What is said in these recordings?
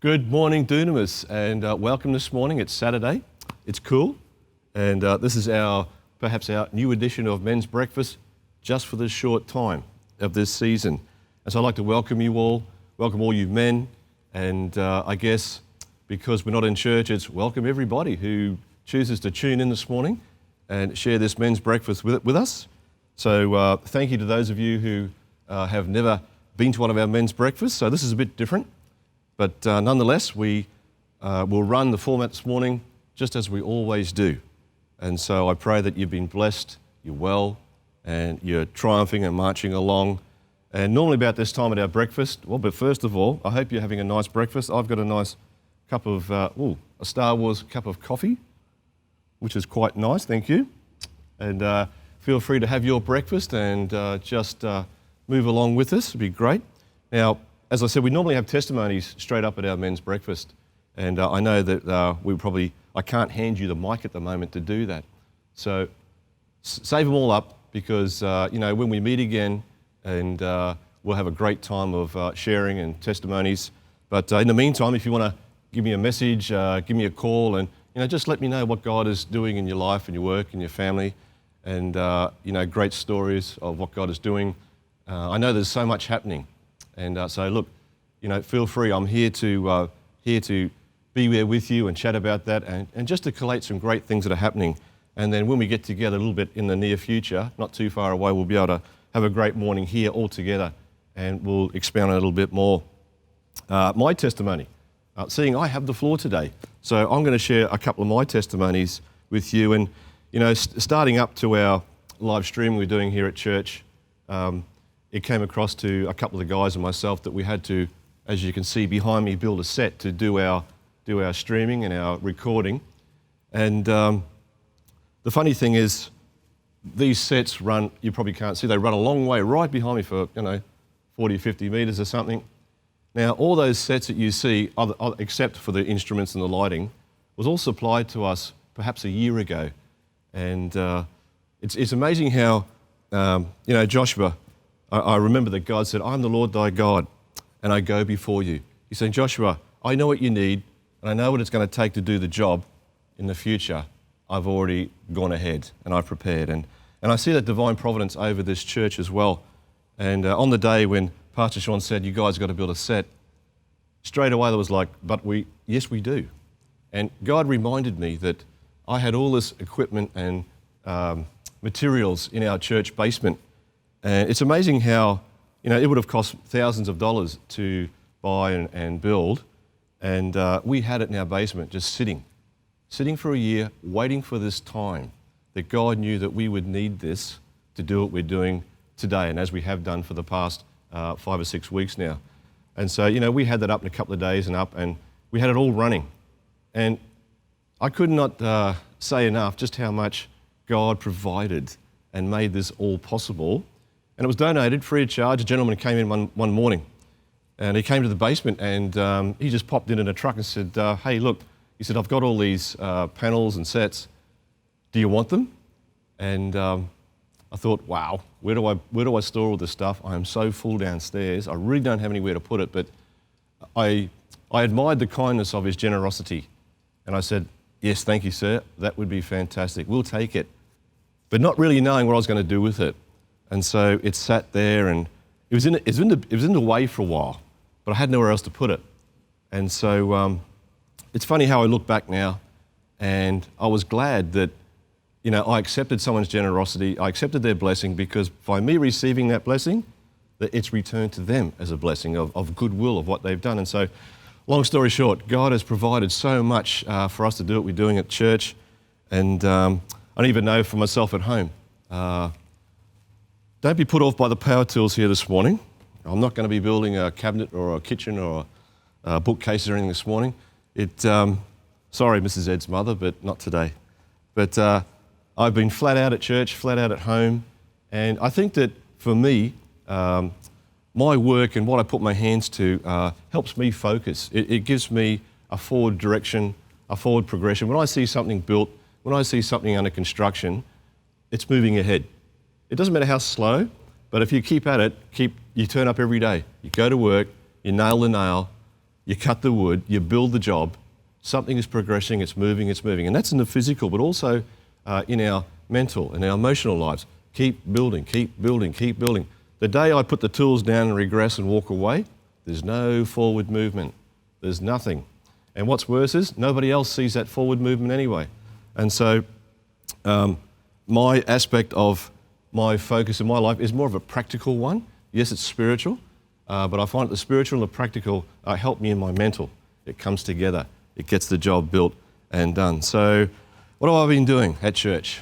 Good morning, Dunamis, and welcome this morning. It's Saturday. It's cool, and this is perhaps our new edition of Men's Breakfast, just for this short time of this season. And so I'd like to welcome you all, welcome all you men, and I guess because we're not in church, it's welcome everybody who chooses to tune in this morning and share this Men's Breakfast with us. So thank you to those of you who have never been to one of our Men's Breakfasts. So this is a bit different. But nonetheless, we will run the format this morning just as we always do. And so I pray that you've been blessed, you're well, and you're triumphing and marching along. And normally about this time at our breakfast, but first of all, I hope you're having a nice breakfast. I've got a nice cup of, a Star Wars cup of coffee, which is quite nice, thank you. And feel free to have your breakfast and just move along with us, it'd be great. Now, as I said, we normally have testimonies straight up at our men's breakfast, and I know that I can't hand you the mic at the moment to do that. So save them all up because, when we meet again, and we'll have a great time of sharing and testimonies. But in the meantime, if you want to give me a message, give me a call, and just let me know what God is doing in your life and your work and your family, and great stories of what God is doing. I know there's so much happening. And so look, feel free. I'm here to be there with you and chat about that and just to collate some great things that are happening. And then when we get together a little bit in the near future, not too far away, we'll be able to have a great morning here all together and we'll expound a little bit more. My testimony, seeing I have the floor today. So I'm going to share a couple of my testimonies with you. And, starting up to our live stream we're doing here at church, it came across to a couple of the guys and myself that we had to, as you can see behind me, build a set to do our streaming and our recording. And the funny thing is, these sets run, you probably can't see, they run a long way right behind me for, 40, 50 metres or something. Now, all those sets that you see, except for the instruments and the lighting, was all supplied to us perhaps a year ago. And it's amazing how, Joshua, I remember that God said, I'm the Lord thy God, and I go before you. He's saying, Joshua, I know what you need, and I know what it's going to take to do the job in the future. I've already gone ahead, and I've prepared. And I see that divine providence over this church as well. And on the day when Pastor Sean said, you guys got to build a set, straight away there was like, yes, we do. And God reminded me that I had all this equipment and materials in our church basement. And it's amazing how, it would have cost thousands of dollars to buy and build. And we had it in our basement just sitting for a year, waiting for this time that God knew that we would need this to do what we're doing today, and as we have done for the past 5 or 6 weeks now. And so, we had that up in a couple of days and we had it all running. And I could not say enough just how much God provided and made this all possible. And it was donated free of charge. A gentleman came in one morning and he came to the basement and he just popped in a truck and said, hey, look, he said, I've got all these panels and sets. Do you want them? And I thought, wow, where do I store all this stuff? I am so full downstairs. I really don't have anywhere to put it, but I admired the kindness of his generosity. And I said, yes, thank you, sir. That would be fantastic. We'll take it. But not really knowing what I was going to do with it. And so it sat there and it was in the way for a while, but I had nowhere else to put it. And so it's funny how I look back now and I was glad that, I accepted someone's generosity, I accepted their blessing because by me receiving that blessing, that it's returned to them as a blessing of goodwill of what they've done. And so, long story short, God has provided so much for us to do what we're doing at church. And I don't even know for myself at home. Don't be put off by the power tools here this morning. I'm not going to be building a cabinet or a kitchen or a bookcase or anything this morning. Sorry, Mrs. Ed's mother, but not today. But I've been flat out at church, flat out at home. And I think that for me, my work and what I put my hands to helps me focus. It gives me a forward direction, a forward progression. When I see something built, when I see something under construction, it's moving ahead. It doesn't matter how slow, but if you keep at it, you turn up every day. You go to work, you nail the nail, you cut the wood, you build the job, something is progressing, it's moving. And that's in the physical, but also in our mental and our emotional lives. Keep building. The day I put the tools down and regress and walk away, there's no forward movement. There's nothing. And what's worse is nobody else sees that forward movement anyway. And so my aspect of my focus in my life is more of a practical one. Yes, it's spiritual, but I find that the spiritual and the practical help me in my mental. It comes together. It gets the job built and done. So what have I been doing at church?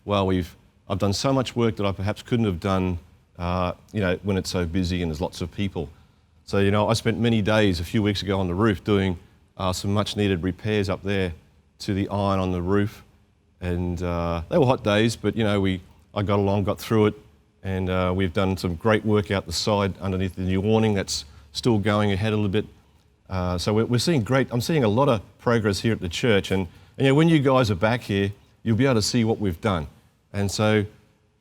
Well, I've done so much work that I perhaps couldn't have done when it's so busy and there's lots of people. So, I spent many days a few weeks ago on the roof doing some much needed repairs up there to the iron on the roof. And they were hot days, but I got along, got through it, and we've done some great work out the side underneath the new awning that's still going ahead a little bit. So we're seeing I'm seeing a lot of progress here at the church. And when you guys are back here, you'll be able to see what we've done. And so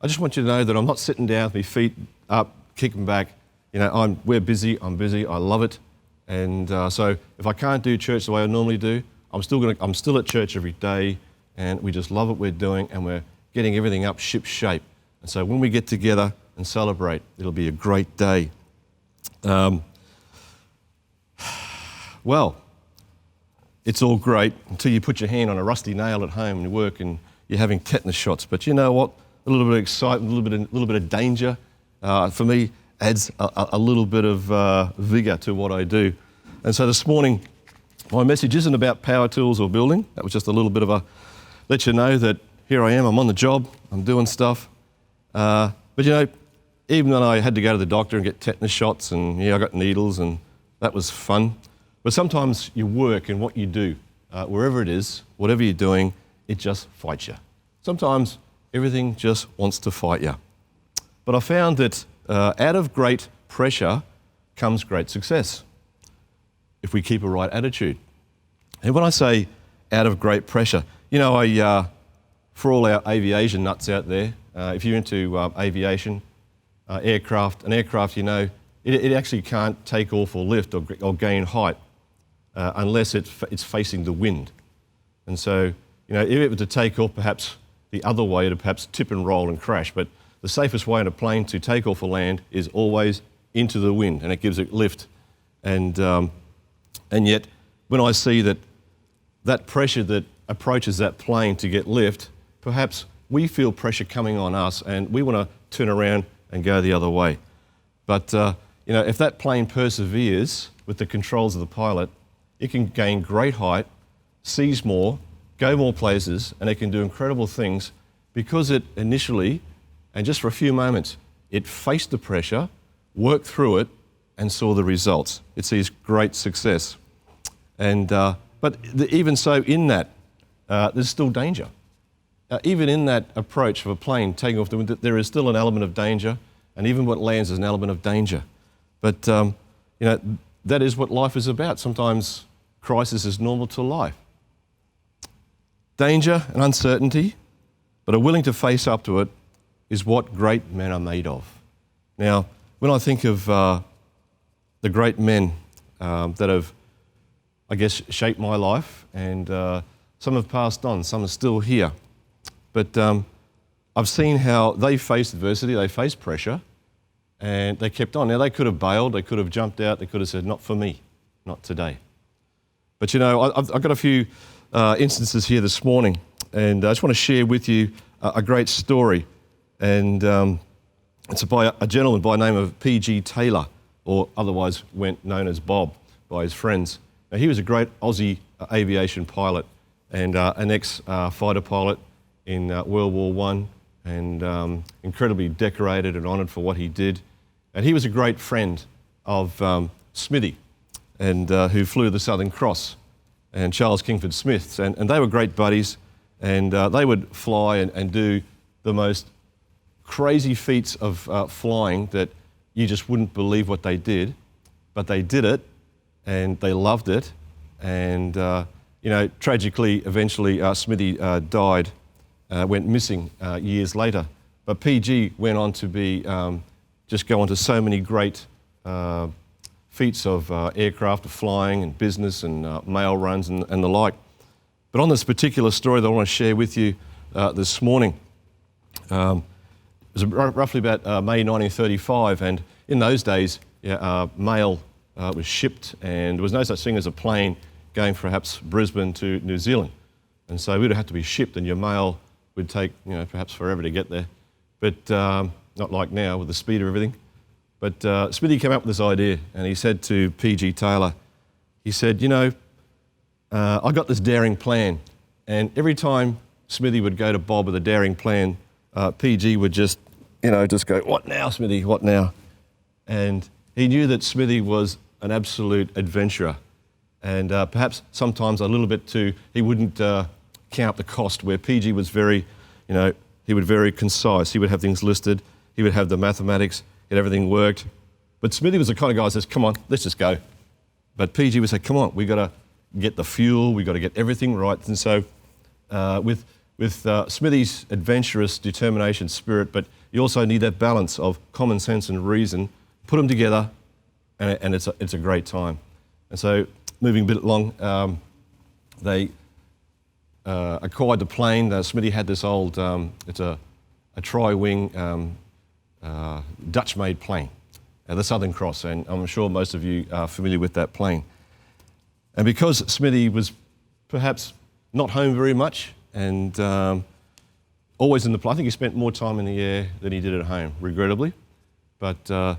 I just want you to know that I'm not sitting down with my feet up, kicking back. We're busy, I'm busy, I love it. And so if I can't do church the way I normally do, I'm still at church every day, and we just love what we're doing, and we're getting everything up ship shape. And so when we get together and celebrate, it'll be a great day. Well, it's all great until you put your hand on a rusty nail at home and you work and you're having tetanus shots. But you know what? A little bit of excitement, a little bit of danger, for me, adds a little bit of vigour to what I do. And so this morning, my message isn't about power tools or building. That was just a little bit of let you know that here I am, I'm on the job, I'm doing stuff. But even when I had to go to the doctor and get tetanus shots, and I got needles, and that was fun. But sometimes your work and what you do, wherever it is, whatever you're doing, it just fights you. Sometimes everything just wants to fight you. But I found that out of great pressure comes great success if we keep a right attitude. And when I say out of great pressure, for all our aviation nuts out there, if you're into aviation, an aircraft, it actually can't take off or lift or gain height unless it's facing the wind. And so, if it were to take off perhaps the other way, it'd perhaps tip and roll and crash. But the safest way in a plane to take off or land is always into the wind, and it gives it lift. And yet, when I see that pressure that approaches that plane to get lift, perhaps we feel pressure coming on us, and we want to turn around and go the other way. But if that plane perseveres with the controls of the pilot, it can gain great height, sees more, go more places, and it can do incredible things because it initially, and just for a few moments, it faced the pressure, worked through it, and saw the results. It sees great success. And but even so, in that, there's still danger. Even in that approach of a plane taking off the wind, there is still an element of danger, and even what lands is an element of danger. But that is what life is about. Sometimes crisis is normal to life. Danger and uncertainty, but are willing to face up to it, is what great men are made of. Now, when I think of the great men that have, I guess, shaped my life, and some have passed on, some are still here, but I've seen how they faced adversity, they faced pressure, and they kept on. Now, they could have bailed, they could have jumped out, they could have said, not for me, not today. But I've got a few instances here this morning, and I just want to share with you a great story. And it's by a gentleman by the name of P.G. Taylor, or otherwise known as Bob by his friends. Now, he was a great Aussie aviation pilot and an ex-fighter pilot in World War I, and incredibly decorated and honoured for what he did. And he was a great friend of Smithy, and who flew the Southern Cross, and Charles Kingford Smith. And they were great buddies, and they would fly and do the most crazy feats of flying that you just wouldn't believe what they did, but they did it, and they loved it. And tragically, eventually, Smithy died, went missing years later. But PG went on to go on to so many great feats of aircraft, of flying and business and mail runs and the like. But on this particular story that I want to share with you this morning, it was roughly about May 1935, and in those days, mail was shipped, and there was no such thing as a plane going perhaps Brisbane to New Zealand. And so it would have to be shipped, and your mail would take, perhaps forever to get there. But not like now with the speed of everything. But Smithy came up with this idea, and he said to P.G. Taylor, he said, I got this daring plan. And every time Smithy would go to Bob with a daring plan, PG would just go, what now, Smithy, what now? And he knew that Smithy was an absolute adventurer. And perhaps sometimes a little bit too, he wouldn't count the cost, where PG was very, he would very concise. He would have things listed. He would have the mathematics, get everything worked. But Smithy was the kind of guy who says, come on, let's just go. But PG would say, come on, we've got to get the fuel, we've got to get everything right. And so with Smithy's adventurous determination spirit, but you also need that balance of common sense and reason, put them together, and it's a great time. And so moving a bit along, they acquired the plane. Smithy had this old, it's a tri-wing Dutch-made plane, the Southern Cross, and I'm sure most of you are familiar with that plane. And because Smithy was perhaps not home very much and always in the plane, I think he spent more time in the air than he did at home, regrettably. But,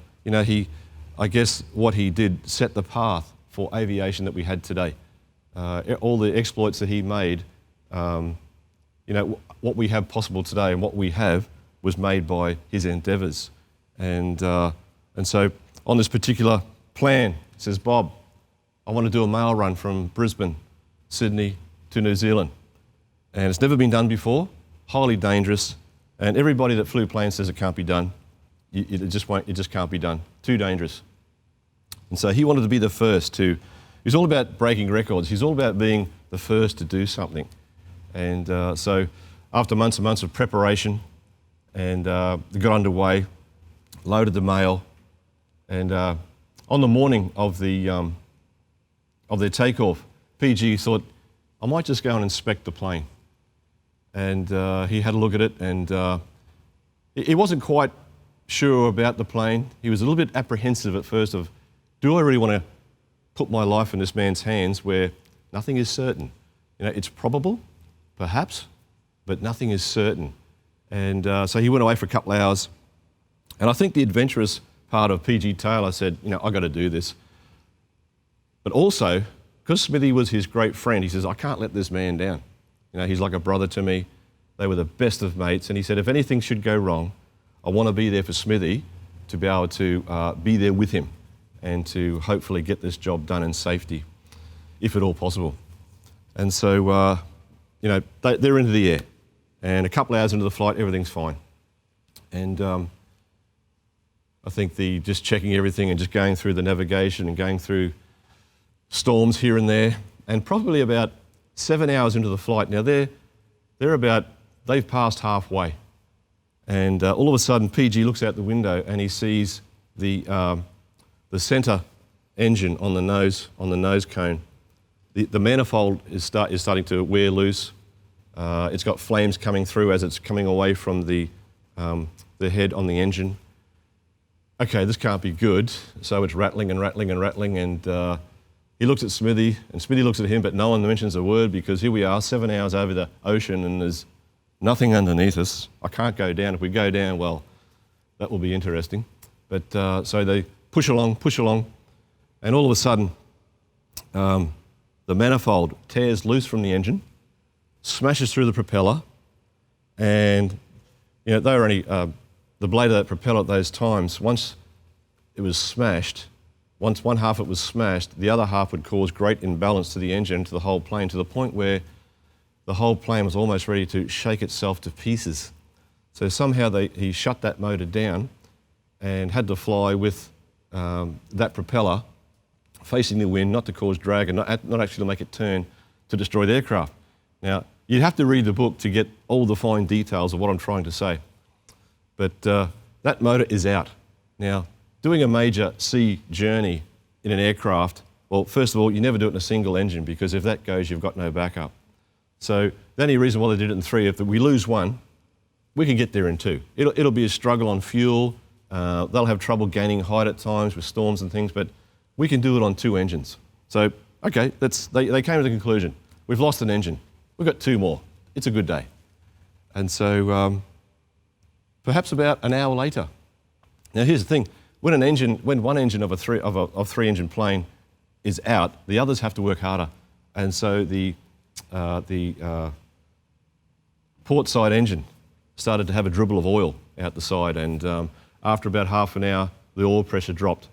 I guess what he did set the path for aviation that we had today. All the exploits that he made, what we have possible today and what we have was made by his endeavours. And so on this particular plan, it says, Bob, I want to do a mail run from Brisbane, Sydney to New Zealand. And it's never been done before, highly dangerous, and everybody that flew planes says it can't be done. It just can't be done, too dangerous. And so he wanted to be the first he's all about breaking records, he's all about being the first to do something. And so after months and months of preparation, and they got underway, loaded the mail, and on the morning of their takeoff, PG thought, I might just go and inspect the plane. And he had a look at it, and he wasn't quite sure about the plane. He was a little bit apprehensive at first of, do I really want to put my life in this man's hands where nothing is certain? It's probable, perhaps, but nothing is certain. And so he went away for a couple of hours. And I think the adventurous part of P.G. Taylor said, I've got to do this. But also, because Smithy was his great friend, he says, I can't let this man down. He's like a brother to me. They were the best of mates. And he said, if anything should go wrong, I want to be there for Smithy to be able to be there with him and to hopefully get this job done in safety, if at all possible. And so, they're into the air. And a couple of hours into the flight, everything's fine. And I think just checking everything and just going through the navigation and going through storms here and there, and probably about 7 hours into the flight. Now they've passed halfway. And all of a sudden, PG looks out the window and he sees the centre engine on the nose cone. The manifold is starting to wear loose. It's got flames coming through as it's coming away from the head on the engine. Okay, this can't be good. So it's rattling and rattling and rattling, and he looks at Smithy, and Smithy looks at him, but no one mentions a word, because here we are, 7 hours over the ocean, and there's nothing underneath us. I can't go down. If we go down, well, that will be interesting. But so they push along, and all of a sudden, the manifold tears loose from the engine, smashes through the propeller, and they were only the blade of that propeller at those times. Once it was smashed, once one half of it was smashed, the other half would cause great imbalance to the engine, to the whole plane, to the point where the whole plane was almost ready to shake itself to pieces. So somehow he shut that motor down and had to fly with that propeller facing the wind, not to cause drag and not actually to make it turn to destroy the aircraft. Now, you'd have to read the book to get all the fine details of what I'm trying to say. But that motor is out. Now, doing a major sea journey in an aircraft, well, first of all, you never do it in a single engine because if that goes, you've got no backup. So the only reason why they did it in 3, if we lose one, we can get there in 2. It'll be a struggle on fuel. They'll have trouble gaining height at times with storms and things, but we can do it on 2 engines. So, okay, they came to the conclusion. We've lost an engine. We've got 2 more. It's a good day. And so perhaps about an hour later. Now here's the thing. When one engine of a 3-engine plane is out, the others have to work harder. And so the port side engine started to have a dribble of oil out the side, and after about half an hour, the oil pressure dropped.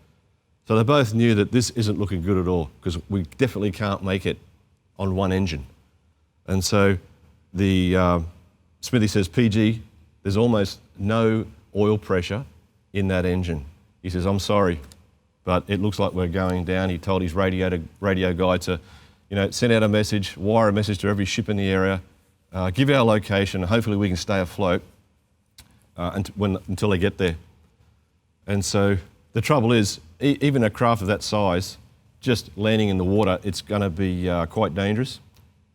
So they both knew that this isn't looking good at all because we definitely can't make it on one engine. And so the Smithy says, PG, there's almost no oil pressure in that engine. He says, I'm sorry, but it looks like we're going down. He told his radio guy to, send out a message, wire a message to every ship in the area, give our location, hopefully we can stay afloat until they get there. And so the trouble is, even a craft of that size, just landing in the water, it's going to be quite dangerous.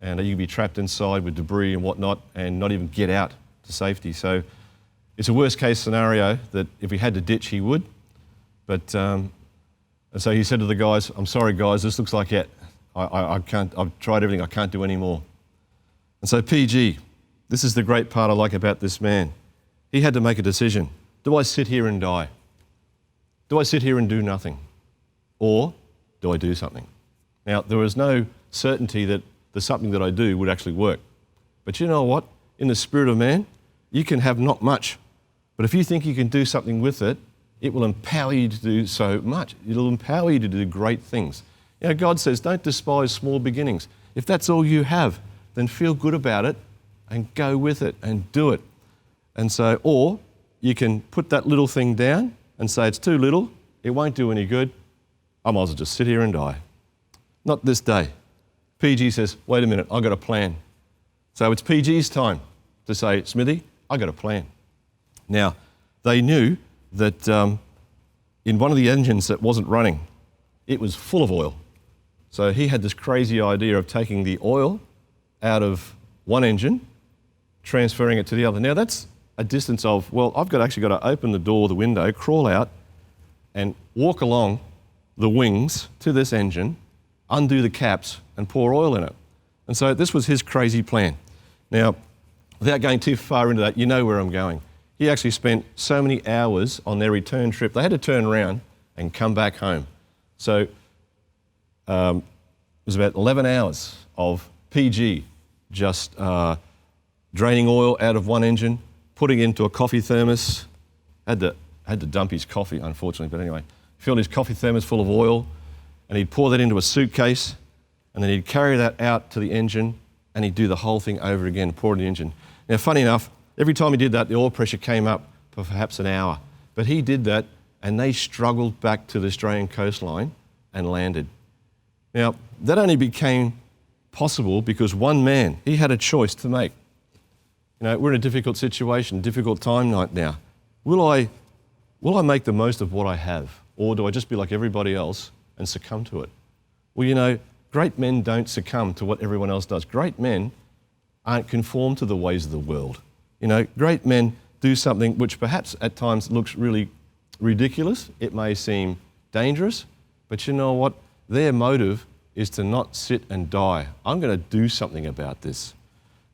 And you can be trapped inside with debris and whatnot and not even get out to safety. So it's a worst case scenario that if he had to ditch, he would. But, and so he said to the guys, I'm sorry guys, this looks like it. I can't, I've tried everything, I can't do any more. And so PG, this is the great part I like about this man. He had to make a decision. Do I sit here and die? Do I sit here and do nothing? Or do I do something? Now, there was no certainty that the something that I do would actually work. But you know what? In the spirit of man, you can have not much. But if you think you can do something with it, it will empower you to do so much. It'll empower you to do great things. God says, don't despise small beginnings. If that's all you have, then feel good about it and go with it and do it. And so, or you can put that little thing down and say it's too little, it won't do any good, I might as well just sit here and die. Not this day. PG says, wait a minute, I've got a plan. So it's PG's time to say, Smithy, I've got a plan. Now, they knew that in one of the engines that wasn't running, it was full of oil. So he had this crazy idea of taking the oil out of one engine, transferring it to the other. Now that's a distance of, well, I've actually got to open the door, the window, crawl out and walk along the wings to this engine, undo the caps and pour oil in it. And so this was his crazy plan. Now, without going too far into that, you know where I'm going. He actually spent so many hours on their return trip. They had to turn around and come back home. So it was about 11 hours of PG just draining oil out of one engine, putting it into a coffee thermos. Had to dump his coffee, unfortunately, but anyway. Filled his coffee thermos full of oil, and he'd pour that into a suitcase, and then he'd carry that out to the engine, and he'd do the whole thing over again, pour it in the engine. Now, funny enough, every time he did that, the oil pressure came up for perhaps an hour. But he did that, and they struggled back to the Australian coastline and landed. Now, that only became possible because one man, he had a choice to make. We're in a difficult situation, difficult time right now. Will I make the most of what I have, or do I just be like everybody else and succumb to it? Well, great men don't succumb to what everyone else does. Great men aren't conformed to the ways of the world. Great men do something which perhaps at times looks really ridiculous. It may seem dangerous, but you know what? Their motive is to not sit and die. I'm going to do something about this.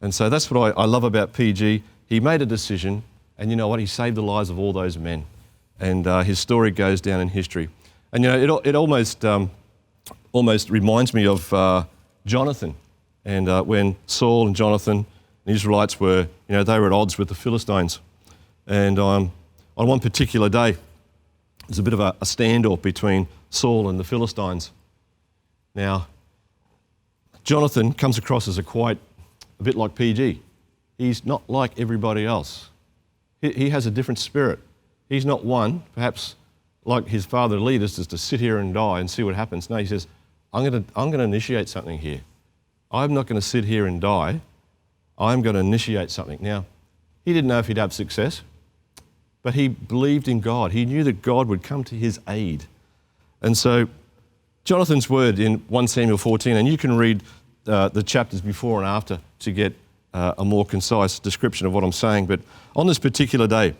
And so that's what I love about PG. He made a decision, and you know what? He saved the lives of all those men. And his story goes down in history. And it almost reminds me of Jonathan. And when Saul and Jonathan, the Israelites were, they were at odds with the Philistines. And on one particular day, there's a bit of a standoff between Saul and the Philistines. Now, Jonathan comes across as a bit like PG. He's not like everybody else. He has a different spirit. He's not one, perhaps like his father leaders, just to sit here and die and see what happens. No, he says, I'm going to initiate something here. I'm not going to sit here and die. I'm going to initiate something. Now, he didn't know if he'd have success, but he believed in God. He knew that God would come to his aid. And so Jonathan's word in 1 Samuel 14, and you can read the chapters before and after to get a more concise description of what I'm saying. But on this particular day,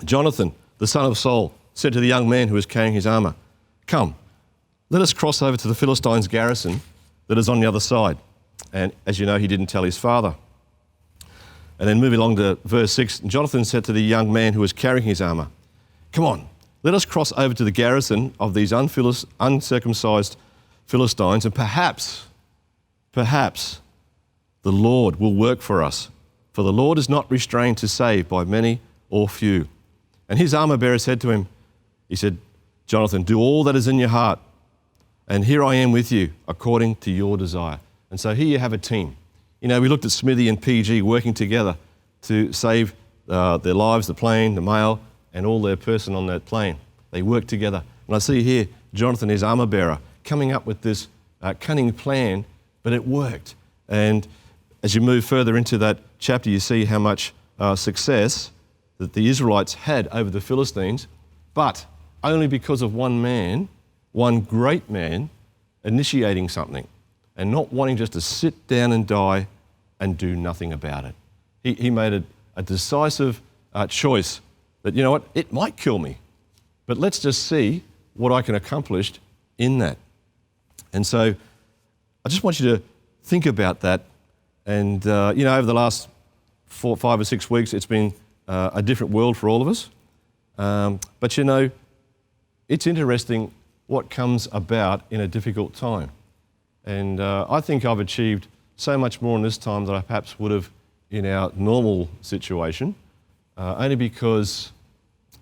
Jonathan, the son of Saul, said to the young man who was carrying his armour, "Come, let us cross over to the Philistines' garrison that is on the other side." And as you know, he didn't tell his father. And then moving along to verse 6, Jonathan said to the young man who was carrying his armour, "Come on, let us cross over to the garrison of these uncircumcised Philistines, and perhaps the Lord will work for us. For the Lord is not restrained to save by many or few." And his armour bearer said to him, he said, "Jonathan, do all that is in your heart, and here I am with you, according to your desire." And so here you have a team. You know, we looked at Smithy and PG working together to save their lives, the plane, the male, and all their person on that plane. They worked together. And I see here Jonathan, his armour bearer, coming up with this cunning plan, but it worked. And as you move further into that chapter, you see how much success that the Israelites had over the Philistines, but only because of one man, one great man, initiating something and not wanting just to sit down and die and do nothing about it. He made a decisive choice that, you know what, it might kill me, but let's just see what I can accomplish in that. And so I just want you to think about that. And, you know, over the last 4, 5 or 6 weeks, it's been a different world for all of us. But, you know, it's interesting what comes about in a difficult time. And I think I've achieved so much more in this time than I perhaps would have in our normal situation, only because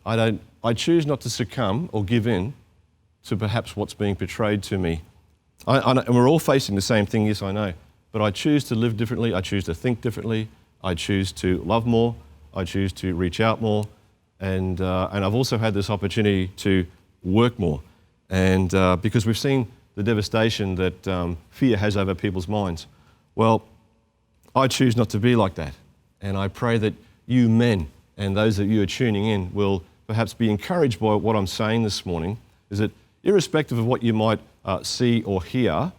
I choose not to succumb or give in to perhaps what's being portrayed to me. And we're all facing the same thing, yes, I know, but I choose to live differently, I choose to think differently, I choose to love more, I choose to reach out more, and I've also had this opportunity to work more. And because we've seen the devastation that fear has over people's minds. Well, I choose not to be like that. And I pray that you men and those of you who are tuning in will perhaps be encouraged by what I'm saying this morning, is that irrespective of what you might see or hear,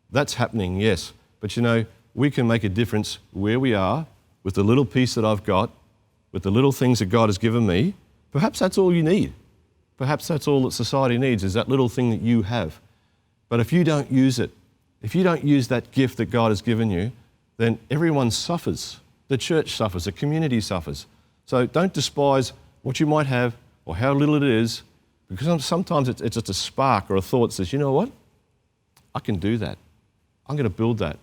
that's happening, yes. But you know, we can make a difference where we are with the little piece that I've got, with the little things that God has given me. Perhaps that's all you need. Perhaps that's all that society needs, is that little thing that you have. But if you don't use it, if you don't use that gift that God has given you, then everyone suffers. The church suffers, the community suffers. So don't despise what you might have or how little it is, because sometimes it's just a spark or a thought that says, you know what? I can do that. I'm going to build that.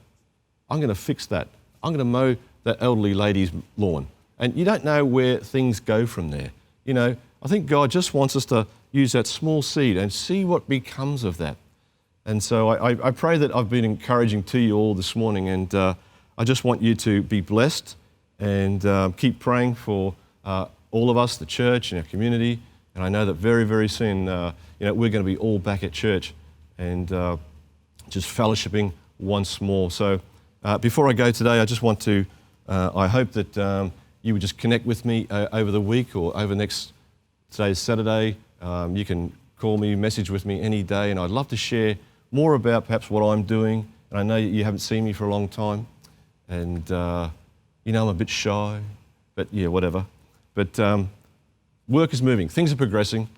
I'm going to fix that. I'm going to mow that elderly lady's lawn. And you don't know where things go from there. You know, I think God just wants us to use that small seed and see what becomes of that. And so I pray that I've been encouraging to you all this morning, and I just want you to be blessed and keep praying for all of us, the church and our community. And I know that very, very soon, you know, we're going to be all back at church and just fellowshipping once more. So before I go today, I just want to, I hope that you would just connect with me over the week or over today's Saturday. You can call me, message with me any day, and I'd love to share more about perhaps what I'm doing. And I know you haven't seen me for a long time, and you know, I'm a bit shy, but yeah, whatever. But work is moving, things are progressing,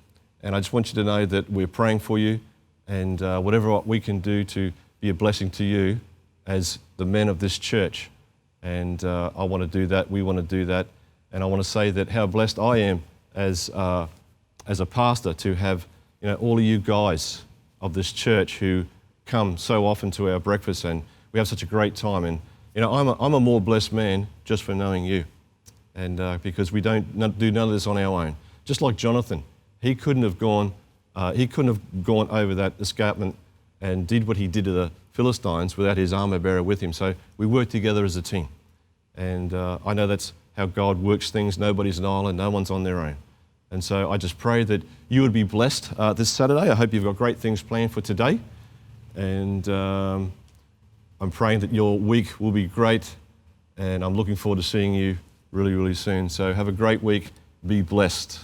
and I just want you to know that we're praying for you, and whatever we can do to be a blessing to you as the men of this church. And I want to do that, we want to do that, and I want to say that how blessed I am as a pastor to have, you know, all of you guys of this church who come so often to our breakfast, and we have such a great time. And you know, I'm a more blessed man just for knowing you, and because we don't do none of this on our own. Just like Jonathan, he couldn't have gone over that escarpment and did what he did to the Philistines without his armor bearer with him. So we work together as a team, and I know that's how God works things. Nobody's an island, no one's on their own. And so I just pray that you would be blessed this Saturday. I hope you've got great things planned for today. And I'm praying that your week will be great. And I'm looking forward to seeing you really, really soon. So have a great week. Be blessed.